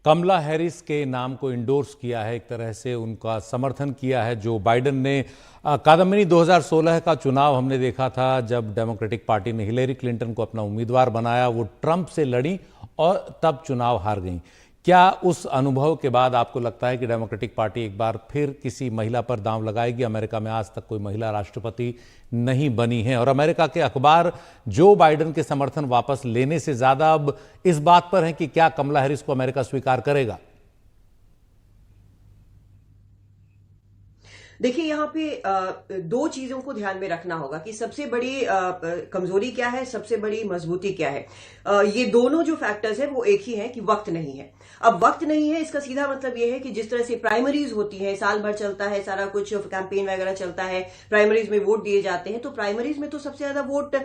कमला Harris के नाम को इंडोर्स किया है, एक तरह से उनका समर्थन किया है। जो बाइडेन ने कादम्बिनी 2016 का चुनाव हमने देखा था, जब डेमोक्रेटिक पार्टी ने हिलेरी क्लिंटन को अपना उम्मीदवार बनाया, वो ट्रंप से लड़ी और तब चुनाव हार गई। क्या उस अनुभव के बाद आपको लगता है कि डेमोक्रेटिक पार्टी एक बार फिर किसी महिला पर दांव लगाएगी? अमेरिका में आज तक कोई महिला राष्ट्रपति नहीं बनी है और अमेरिका के अखबार जो बाइडेन के समर्थन वापस लेने से ज्यादा अब इस बात पर है कि क्या कमला हैरिस को अमेरिका स्वीकार करेगा। देखिए, यहाँ पे दो चीजों को ध्यान में रखना होगा कि सबसे बड़ी कमजोरी क्या है, सबसे बड़ी मजबूती क्या है। ये दोनों जो फैक्टर्स है वो एक ही है कि वक्त नहीं है। अब वक्त नहीं है, इसका सीधा मतलब ये है कि जिस तरह से प्राइमरीज होती है, साल भर चलता है, सारा कुछ कैंपेन वगैरह चलता है, प्राइमरीज में वोट दिए जाते हैं, तो प्राइमरीज में तो सबसे ज्यादा वोट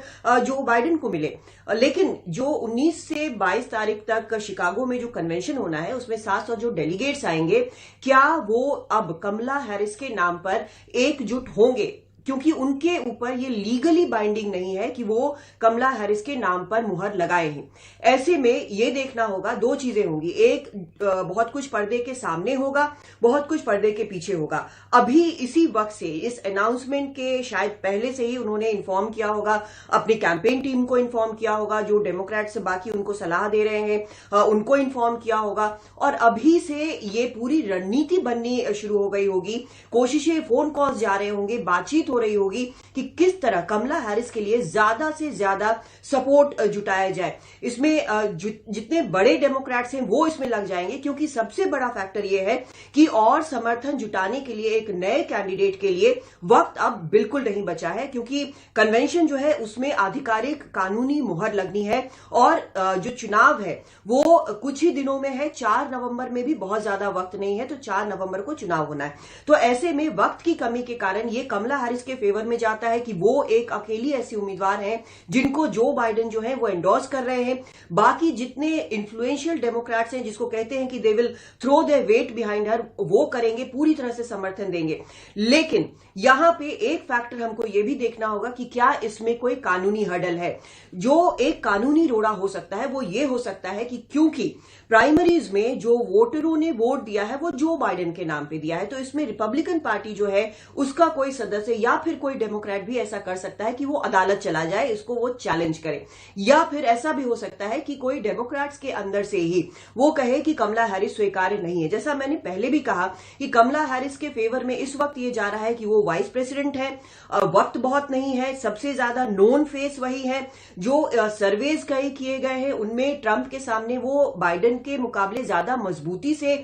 जो बाइडेन को मिले। लेकिन जो 19 से 22 तारीख तक शिकागो में जो कन्वेंशन होना है, उसमें 700 जो डेलीगेट्स आएंगे, क्या वो अब कमला हैरिस के नाम पर एकजुट होंगे? क्योंकि उनके ऊपर ये लीगली बाइंडिंग नहीं है कि वो कमला हैरिस के नाम पर मुहर लगाए हैं। ऐसे में ये देखना होगा, दो चीजें होंगी। एक, बहुत कुछ पर्दे के सामने होगा, बहुत कुछ पर्दे के पीछे होगा। अभी इसी वक्त से, इस अनाउंसमेंट के शायद पहले से ही उन्होंने इन्फॉर्म किया होगा, अपनी कैंपेन टीम को इन्फॉर्म किया होगा, जो डेमोक्रेट्स बाकी उनको सलाह दे रहे हैं उनको इन्फॉर्म किया होगा, और अभी से ये पूरी रणनीति बननी शुरू हो गई होगी। कोशिशें, फोन कॉल्स जा रहे होंगे, बातचीत रही होगी कि किस तरह कमला हैरिस के लिए ज्यादा से ज्यादा सपोर्ट जुटाया जाए। इसमें जितने बड़े डेमोक्रेट्स हैं वो इसमें लग जाएंगे, क्योंकि सबसे बड़ा फैक्टर यह है कि और समर्थन जुटाने के लिए एक नए कैंडिडेट के लिए वक्त अब बिल्कुल नहीं बचा है, क्योंकि कन्वेंशन जो है उसमें आधिकारिक कानूनी मुहर लगनी है और जो चुनाव है वो कुछ ही दिनों में है। 4 नवंबर में भी बहुत ज्यादा वक्त नहीं है, तो 4 नवंबर को चुनाव होना है। तो ऐसे में वक्त की कमी के कारण ये कमला हैरिस के फेवर में जाता है कि वो एक अकेली ऐसी उम्मीदवार हैं जिनको जो बाइडेन जो है वो एंडोर्स कर रहे हैं। बाकी जितने इन्फ्लुएंशियल डेमोक्रेट्स हैं, जिसको कहते हैं कि they will throw their weight behind her, वो करेंगे, पूरी तरह से समर्थन देंगे। लेकिन यहां पे एक फैक्टर हमको ये भी देखना होगा कि क्या इसमें कोई कानूनी हर्डल है। जो एक कानूनी रोड़ा हो सकता है वो ये हो सकता है कि क्योंकि प्राइमरीज में जो वोटरों ने वोट दिया है वो जो बाइडेन के नाम पे दिया है, तो इसमें रिपब्लिकन पार्टी जो है उसका कोई सदस्य या फिर कोई डेमोक्रेट भी ऐसा कर सकता है कि वो अदालत चला जाए, इसको वो चैलेंज करे। या फिर ऐसा भी हो सकता है कि कोई डेमोक्रेट्स के अंदर से ही वो कहे कि कमला हैरिस स्वीकार्य नहीं है। जैसा मैंने पहले भी कहा कि कमला हैरिस के फेवर में इस वक्त ये जा रहा है कि वो वाइस प्रेसिडेंट है, वक्त बहुत नहीं है, सबसे ज्यादा नोन फेस वही है। जो सर्वेज किए गए हैं उनमें ट्रंप के सामने वो बाइडेन के मुकाबले ज्यादा मजबूती से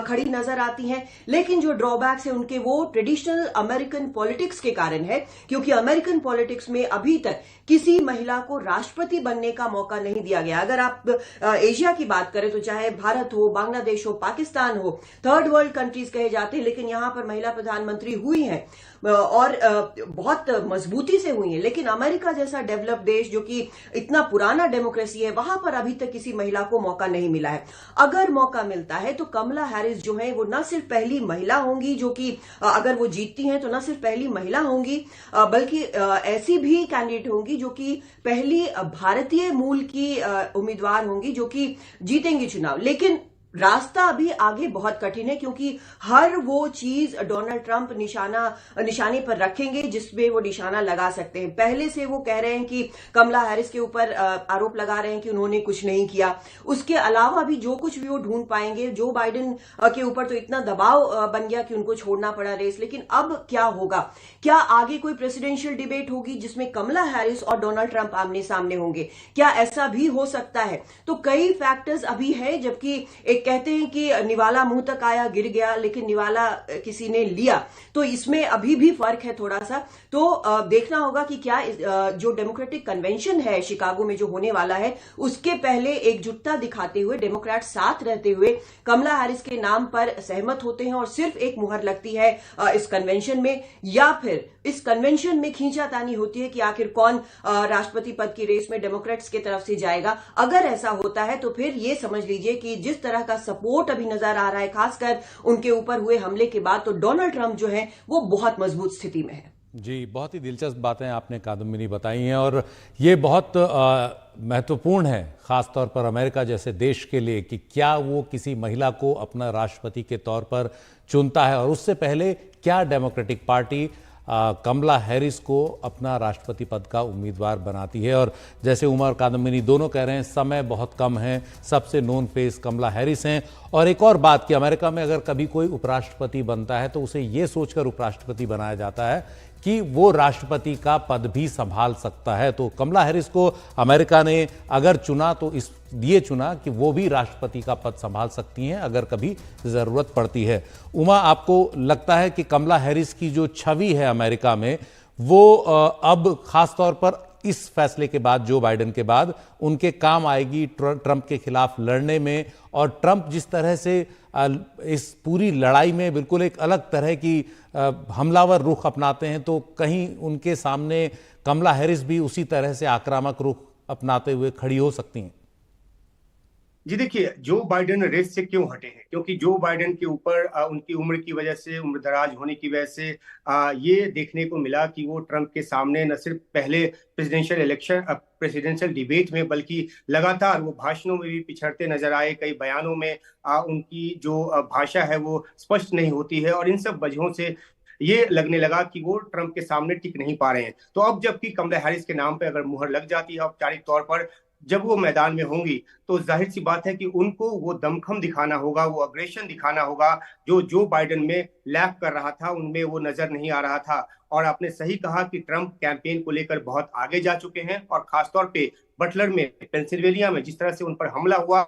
खड़ी नजर आती हैं। लेकिन जो ड्रॉबैक्स है उनके, वो ट्रेडिशनल अमेरिकन पॉलिटिक्स के कारण है, क्योंकि अमेरिकन पॉलिटिक्स में अभी तक किसी महिला को राष्ट्रपति बनने का मौका नहीं दिया गया। अगर आप एशिया की बात करें तो चाहे भारत हो, बांग्लादेश हो, पाकिस्तान हो, थर्ड वर्ल्ड कंट्रीज कहे जाते हैं, लेकिन यहां पर महिला प्रधानमंत्री हुई हैं और बहुत मजबूती से हुई है। लेकिन अमेरिका जैसा डेवलप देश, जो कि इतना पुराना डेमोक्रेसी है, वहां पर अभी तक किसी महिला को मौका नहीं मिला है। अगर मौका मिलता है तो कमला हैरिस जो है वो न सिर्फ पहली महिला होंगी जो कि, अगर वो जीतती हैं तो न सिर्फ पहली महिला होंगी, बल्कि ऐसी भी कैंडिडेट होंगी जो कि पहली भारतीय मूल की उम्मीदवार होंगी जो कि जीतेंगी चुनाव। लेकिन रास्ता अभी आगे बहुत कठिन है, क्योंकि हर वो चीज डोनाल्ड ट्रंप निशाने पर रखेंगे जिसमें वो निशाना लगा सकते हैं। पहले से वो कह रहे हैं कि कमला हैरिस के ऊपर आरोप लगा रहे हैं कि उन्होंने कुछ नहीं किया। उसके अलावा भी जो कुछ भी वो ढूंढ पाएंगे। जो बाइडेन के ऊपर तो इतना दबाव बन गया कि उनको छोड़ना पड़ा रेस। लेकिन अब क्या होगा? क्या आगे कोई प्रेसिडेंशियल डिबेट होगी जिसमें कमला हैरिस और डोनाल्ड ट्रंप आमने सामने होंगे? क्या ऐसा भी हो सकता है? तो कई फैक्टर्स अभी है। जबकि कहते हैं कि निवाला मुंह तक आया, गिर गया, लेकिन निवाला किसी ने लिया, तो इसमें अभी भी फर्क है थोड़ा सा। तो देखना होगा कि क्या जो डेमोक्रेटिक कन्वेंशन है शिकागो में जो होने वाला है, उसके पहले एकजुटता दिखाते हुए, डेमोक्रेट साथ रहते हुए कमला हैरिस के नाम पर सहमत होते हैं और सिर्फ एक मुहर लगती है इस कन्वेंशन में, या फिर इस कन्वेंशन में खींचातानी होती है कि आखिर कौन राष्ट्रपति पद की रेस में डेमोक्रेट्स की तरफ से जाएगा। अगर ऐसा होता है तो फिर ये समझ लीजिए कि जिस तरह का सपोर्ट अभी नजर आ रहा है, खासकर उनके ऊपर हुए हमले के बाद, तो डोनाल्ड ट्रंप जो है वो बहुत मजबूत स्थिति में है। जी, बहुत ही दिलचस्प बातें आपने कादम्बिनी बताई हैं और ये बहुत महत्वपूर्ण है, ख़ास तौर पर अमेरिका जैसे देश के लिए, कि क्या वो किसी महिला को अपना राष्ट्रपति के तौर पर चुनता है और उससे पहले क्या डेमोक्रेटिक पार्टी कमला हैरिस को अपना राष्ट्रपति पद का उम्मीदवार बनाती है। और जैसे उमा और कादम्बिनी दोनों कह रहे हैं, समय बहुत कम है, सबसे नोन फेस कमला हैरिस हैं। और एक और बात कि अमेरिका में अगर कभी कोई उपराष्ट्रपति बनता है तो उसे ये सोचकर उपराष्ट्रपति बनाया जाता है कि वो राष्ट्रपति का पद भी संभाल सकता है। तो कमला हैरिस को अमेरिका ने अगर चुना तो इसलिए चुना कि वो भी राष्ट्रपति का पद संभाल सकती हैं अगर कभी जरूरत पड़ती है। उमा, आपको लगता है कि कमला हैरिस की जो छवि है अमेरिका में, वो अब खास तौर पर इस फैसले के बाद, जो बाइडेन के बाद, उनके काम आएगी ट्रंप के खिलाफ लड़ने में? और ट्रंप जिस तरह से इस पूरी लड़ाई में बिल्कुल एक अलग तरह की हमलावर रुख अपनाते हैं, तो कहीं उनके सामने कमला हैरिस भी उसी तरह से आक्रामक रुख अपनाते हुए खड़ी हो सकती हैं? जी देखिए, जो बाइडेन रेस से क्यों हटे हैं, क्योंकि जो बाइडेन के ऊपर उनकी उम्र की वजह से, उम्र दराज होने की वजह से ये देखने को मिला कि वो ट्रंप के सामने न सिर्फ पहले प्रेसिडेंशियल डिबेट में, बल्कि लगातार वो भाषणों में भी पिछड़ते नजर आए। कई बयानों में उनकी जो भाषा है वो स्पष्ट नहीं होती है और इन सब वजहों से ये लगने लगा कि वो ट्रंप के सामने टिक नहीं पा रहे हैं। तो अब जबकि कमला हैरिस के नाम पे अगर मुहर लग जाती है औपचारिक तौर पर, जब वो मैदान में होंगी, तो जाहिर सी बात है कि उनको वो दमखम दिखाना होगा, वो अग्रेशन दिखाना होगा जो बाइडेन में लैक कर रहा था, उनमें वो नजर नहीं आ रहा था। और आपने सही कहा कि ट्रंप कैंपेन को लेकर बहुत आगे जा चुके हैं और खासतौर पे बटलर में, पेंसिल्वेनिया में जिस तरह से उन पर हमला हुआ,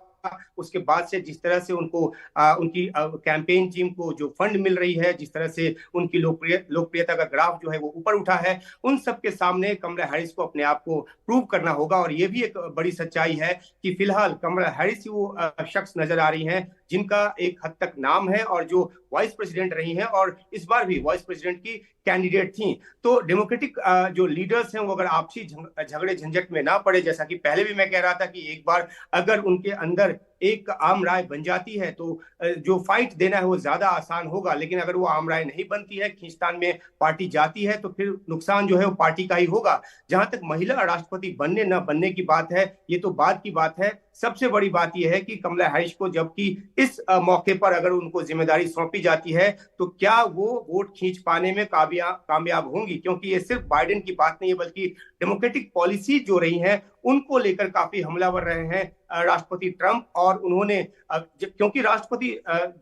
उसके बाद से जिस तरह से उनको उनकी कैंपेन टीम को जो फंड मिल रही है, जिस तरह से उनकी लोकप्रियता का ग्राफ जो है वो ऊपर उठा है, उन सब के सामने कमला हैरिस को अपने आप को प्रूव करना होगा। और ये भी एक बड़ी सच्चाई है कि फिलहाल कमला हैरिस ही वो शख्स नजर आ रही हैं जिनका एक हद तक नाम है और जो वाइस प्रेसिडेंट रही हैं और इस बार भी वाइस प्रेसिडेंट की कैंडिडेट थी। तो डेमोक्रेटिक जो लीडर्स हैं वो अगर आपसी झगड़े झंझट में ना पड़े, जैसा कि पहले भी मैं कह रहा था कि एक बार अगर उनके अंदर एक आम राय बन जाती है तो जो फाइट देना है वो ज्यादा आसान होगा। लेकिन अगर वो आम राय नहीं बनती है, खींचतान में पार्टी जाती है, तो फिर नुकसान जो है वो पार्टी का ही होगा। जहां तक महिला राष्ट्रपति बनने न बनने की बात है, ये तो बाद की बात है। सबसे बड़ी बात यह है कि कमला हैरिस को जबकि इस मौके पर अगर उनको जिम्मेदारी सौंपी जाती है तो क्या वो वोट खींच पाने में कामयाब होंगी, क्योंकि ये सिर्फ बाइडेन की बात नहीं है बल्कि डेमोक्रेटिक पॉलिसी जो रही हैं उनको लेकर काफी हमलावर रहे हैं राष्ट्रपति ट्रंप। और उन्होंने क्योंकि राष्ट्रपति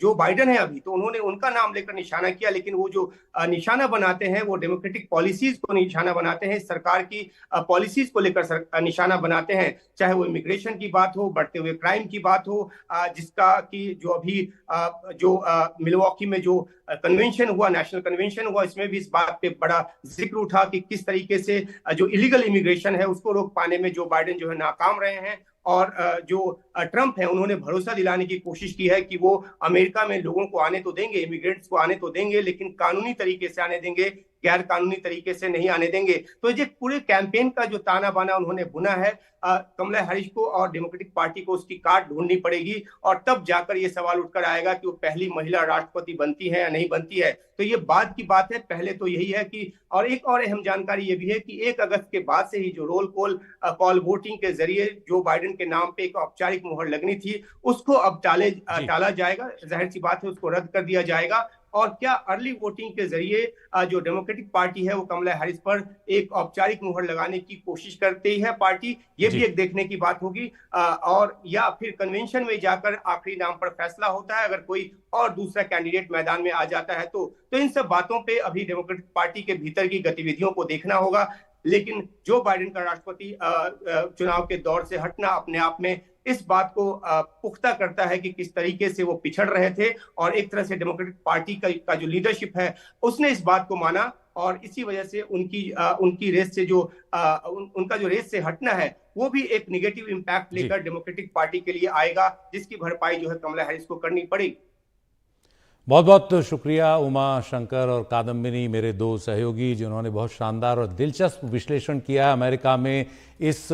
जो बाइडेन है अभी, तो उन्होंने उनका नाम लेकर निशाना किया, लेकिन वो जो निशाना बनाते हैं वो डेमोक्रेटिक पॉलिसीज को निशाना बनाते हैं, सरकार की पॉलिसीज को लेकर निशाना बनाते हैं। चाहे वो इमिग्रेशन की बात हो, बढ़ते हुए क्राइम की बात हो, जिसका कि जो अभी जो मिलवॉकी में जो कन्वेंशन हुआ, नेशनल कन्वेंशन हुआ, इसमें भी इस बात पे बड़ा जिक्र उठा कि किस तरीके से जो इलीगल इमिग्रेशन है उसको रोक पाने में जो बाइडेन जो है नाकाम रहे हैं। और जो ट्रंप है उन्होंने भरोसा दिलाने की कोशिश की है कि वो अमेरिका में लोगों को आने तो देंगे, इमिग्रेंट्स को आने तो देंगे, लेकिन कानूनी तरीके से आने देंगे, गैर कानूनी तरीके से नहीं आने देंगे। तो ये पूरे कैंपेन का जो ताना बाना उन्होंने बुना है, कमला हैरिस को और डेमोक्रेटिक पार्टी को उसकी काट ढूंढनी पड़ेगी और तब जाकर ये सवाल उठकर आएगा कि वो पहली महिला राष्ट्रपति बनती है या नहीं बनती है। तो ये बाद की बात है, पहले तो यही है कि, और एक और अहम जानकारी ये भी है कि 1 अगस्त के बाद से ही जो रोल कॉल वोटिंग के जरिए जो बाइडेन के नाम पे एक औपचारिक मुहर लगनी थी, उसको अब टाला जाएगा। जाहिर सी बात है उसको रद्द कर दिया जाएगा। और क्या अर्ली वोटिंग के जरिए जो डेमोक्रेटिक पार्टी है वो कमला हैरिस पर एक औपचारिक मुहर लगाने की कोशिश करती है पार्टी, ये भी एक देखने की बात होगी। और या फिर कन्वेंशन में जाकर आखिरी नाम पर फैसला होता है, अगर कोई और दूसरा कैंडिडेट मैदान में आ जाता है तो इन सब बातों पे अभी डेमोक्रेटिक पार्टी के भीतर की गतिविधियों को देखना होगा। लेकिन जो बाइडेन का राष्ट्रपति चुनाव के दौर से हटना अपने आप में इस बात को पुख्ता करता है कि किस तरीके से वो पिछड़ रहे थे, और एक तरह से डेमोक्रेटिक पार्टी का जो लीडरशिप है उसने इस बात को माना, और इसी वजह से उनकी रेस से जो उनका जो रेस से हटना है वो भी एक नेगेटिव इंपैक्ट लेकर डेमोक्रेटिक पार्टी के लिए आएगा, जिसकी भरपाई जो है कमला हैरिस को करनी पड़ेगी। बहुत बहुत शुक्रिया उमा शंकर और कादम्बिनी, मेरे 2 सहयोगी, जिन्होंने बहुत शानदार और दिलचस्प विश्लेषण किया है अमेरिका में इस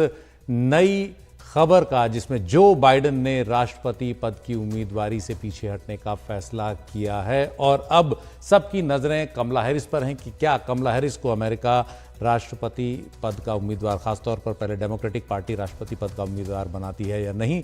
नई खबर का, जिसमें जो बाइडेन ने राष्ट्रपति पद की उम्मीदवारी से पीछे हटने का फैसला किया है और अब सबकी नजरें कमला हैरिस पर हैं कि क्या कमला हैरिस को अमेरिका राष्ट्रपति पद का उम्मीदवार, खासतौर पर पहले डेमोक्रेटिक पार्टी राष्ट्रपति पद का उम्मीदवार बनाती है या नहीं।